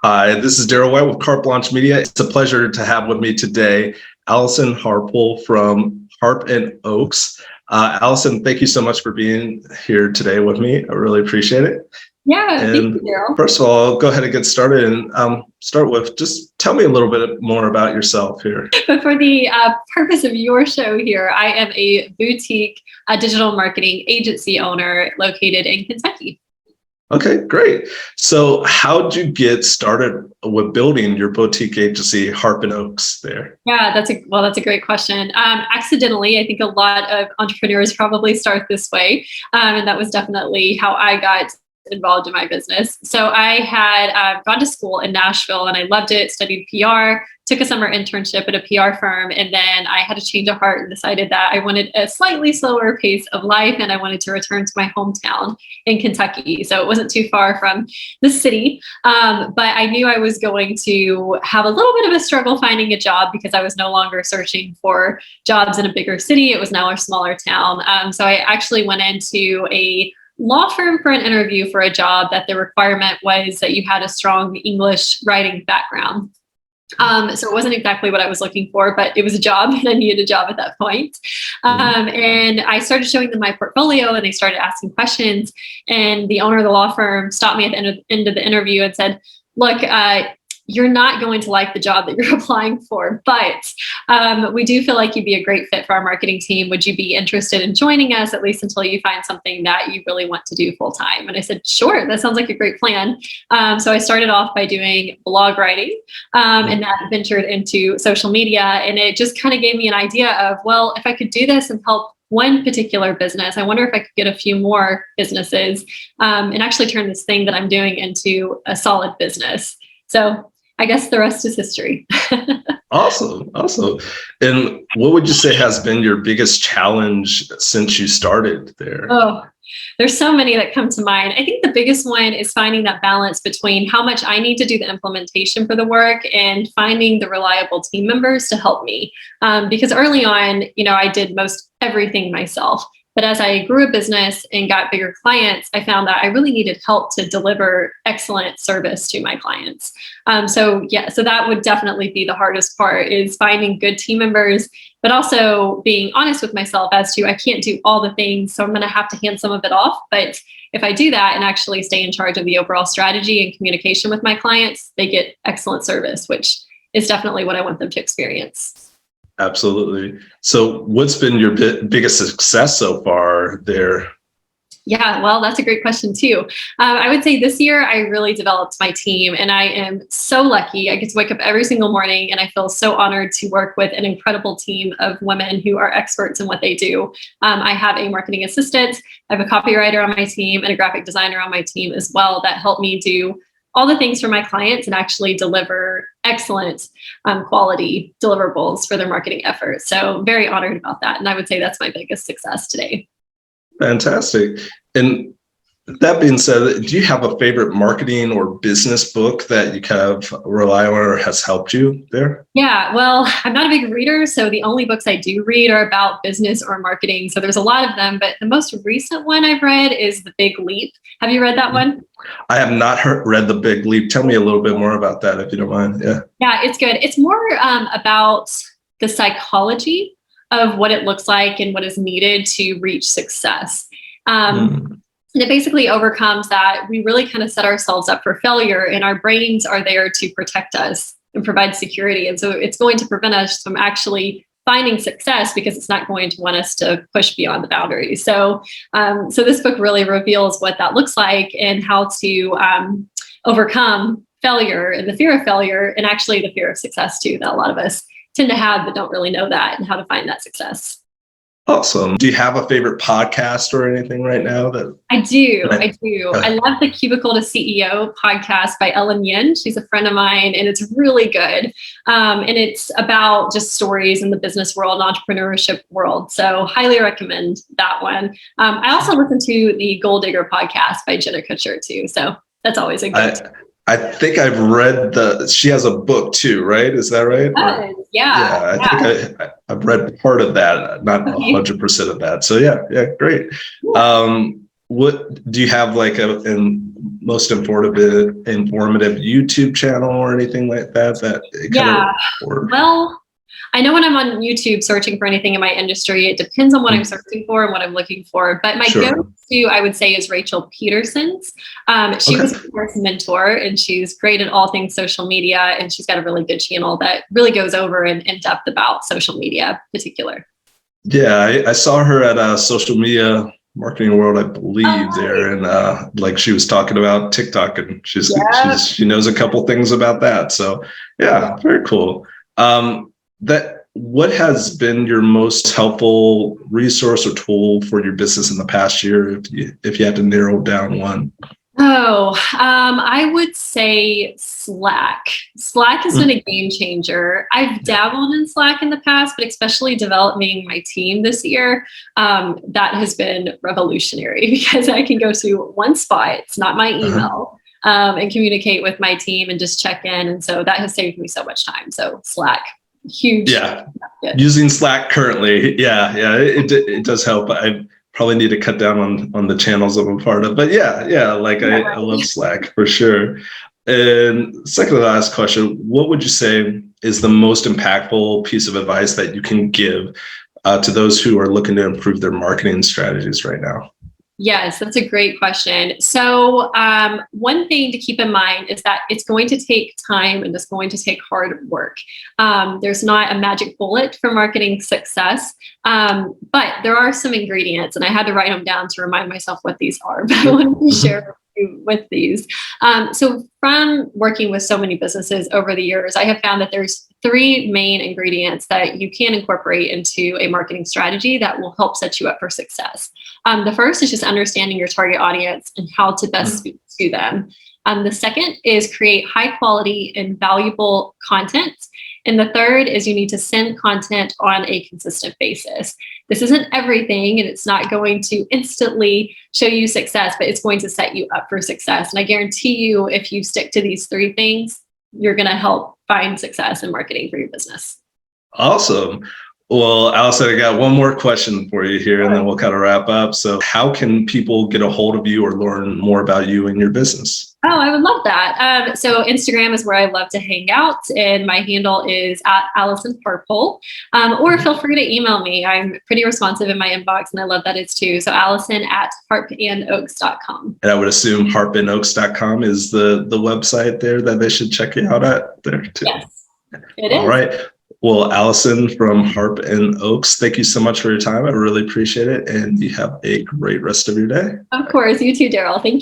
Hi, this is Darrell White with Carte Blanche Media. It's a pleasure to have with me today Allison Harpole from Harp Oaks. Allison, thank you so much for being here today with me. I really appreciate it. Yeah, thank And you, Darrell. first of all, I'll go ahead and get started and start with just tell me a little bit more about yourself here. But for the purpose of your show here, I am a boutique digital marketing agency owner located in Kentucky. Okay, great. So how'd you get started with building your boutique agency, Harp Oaks there? Yeah, that's a great question. Accidentally, I think a lot of entrepreneurs probably start this way. And that was definitely how I got involved in my business. So I had gone to school in Nashville and I loved it, studied PR, took a summer internship at a PR firm, and then I had a change of heart and decided that I wanted a slightly slower pace of life and I wanted to return to my hometown in Kentucky. So it wasn't too far from the city, but I knew I was going to have a little bit of a struggle finding a job because I was no longer searching for jobs in a bigger city. It was now a smaller town. So I actually went into a law firm for an interview for a job that the requirement was that you had a strong English writing background. So it wasn't exactly what I was looking for, but it was a job and I needed a job at that point. And I started showing them my portfolio and they started asking questions. And the owner of the law firm stopped me at the end of the interview and said, look, you're not going to like the job that you're applying for, but we do feel like you'd be a great fit for our marketing team. Would you be interested in joining us, at least until you find something that you really want to do full time? And I said, sure, that sounds like a great plan. So I started off by doing blog writing and that ventured into social media. And it just kind of gave me an idea of, well, if I could do this and help one particular business, I wonder if I could get a few more businesses and actually turn this thing that I'm doing into a solid business. So I guess the rest is history. Awesome. And what would you say has been your biggest challenge since you started there? Oh, there's so many that come to mind. I think the biggest one is finding that balance between how much I need to do the implementation for the work and finding the reliable team members to help me. Because early on, I did most everything myself. But as I grew a business and got bigger clients, I found that I really needed help to deliver excellent service to my clients. So that would definitely be the hardest part, is finding good team members, but also being honest with myself as to I can't do all the things. So I'm going to have to hand some of it off. But if I do that and actually stay in charge of the overall strategy and communication with my clients, they get excellent service, which is definitely what I want them to experience. Absolutely. So what's been your biggest success so far there? Yeah, well, that's a great question too. I would say this year I really developed my team and I am so lucky. I get to wake up every single morning and I feel so honored to work with an incredible team of women who are experts in what they do. I have a marketing assistant, I have a copywriter on my team and a graphic designer on my team as well that help me do all the things for my clients and actually deliver excellent quality deliverables for their marketing efforts. So very honored about that. And I would say that's my biggest success today. Fantastic. And that being said, do you have a favorite marketing or business book that you kind of rely on or has helped you there? Yeah, well, I'm not a big reader, so the only books I do read are about business or marketing. So there's a lot of them, but the most recent one I've read is The Big Leap. Have you read that one? I have not read The Big Leap. Tell me a little bit more about that, if you don't mind. Yeah, it's good. It's more about the psychology of what it looks like and what is needed to reach success. And it basically overcomes that we really kind of set ourselves up for failure and our brains are there to protect us and provide security. And so it's going to prevent us from actually finding success because it's not going to want us to push beyond the boundaries. So this book really reveals what that looks like and how to overcome failure and the fear of failure and actually the fear of success too, that a lot of us tend to have but don't really know that and how to find that success. Awesome. Do you have a favorite podcast or anything right now? I do. I love the Cubicle to CEO podcast by Ellen Yin. She's a friend of mine and it's really good. And it's about just stories in the business world, entrepreneurship world. So highly recommend that one. I also listen to the Gold Digger podcast by Jenna Kutcher too. So that's always a good. I think I've read she has a book too, right? Is that right? Yeah. I think I've read part of that, not 100% of that. So yeah, great. what do you have like most informative YouTube channel or anything like that? Yeah. Well, I know when I'm on YouTube searching for anything in my industry, it depends on what I'm searching for and what I'm looking for. But my go-to, I would say, is Rachel Peterson's. She was a course mentor, and she's great at all things social media. And she's got a really good channel that really goes over in depth about social media in particular. Yeah, I saw her at a Social Media Marketing World, I believe, there, and like she was talking about TikTok, and she knows a couple things about that. So yeah, very cool. What has been your most helpful resource or tool for your business in the past year, if you had to narrow down one? I would say Slack. Slack has been a game changer. I've dabbled in Slack in the past, but especially developing my team this year, that has been revolutionary because I can go to one spot, it's not my email, and communicate with my team and just check in. And so that has saved me so much time. So Slack, huge. Yeah. Using Slack currently. Yeah. It does help. I probably need to cut down on the channels I'm a part of, but I love Slack for sure. And second to last question, what would you say is the most impactful piece of advice that you can give to those who are looking to improve their marketing strategies right now? Yes, that's a great question. So one thing to keep in mind is that it's going to take time and it's going to take hard work. There's not a magic bullet for marketing success, but there are some ingredients, and I had to write them down to remind myself what these are, but I wanted to share with these. So from working with so many businesses over the years, I have found that there's 3 main ingredients that you can incorporate into a marketing strategy that will help set you up for success. The first is just understanding your target audience and how to best speak to them. The second is create high quality and valuable content. And the third is you need to send content on a consistent basis. This isn't everything, and it's not going to instantly show you success, but it's going to set you up for success. And I guarantee you, if you stick to these 3 things, you're going to help find success in marketing for your business. Awesome. Well, Allison, I got one more question for you here, and then we'll kind of wrap up. So how can people get a hold of you or learn more about you and your business? Oh, I would love that. So Instagram is where I love to hang out, and my handle is at Allison Harpole. Or feel free to email me. I'm pretty responsive in my inbox, and I love that it's too. So Allison at harpandoaks.com. And I would assume harpandoaks.com is the website there that they should check you out at there too. Yes, it is. All right. Well, Allison from Harp and Oaks, thank you so much for your time. I really appreciate it. And you have a great rest of your day. Of course. You too, Darrell. Thank you.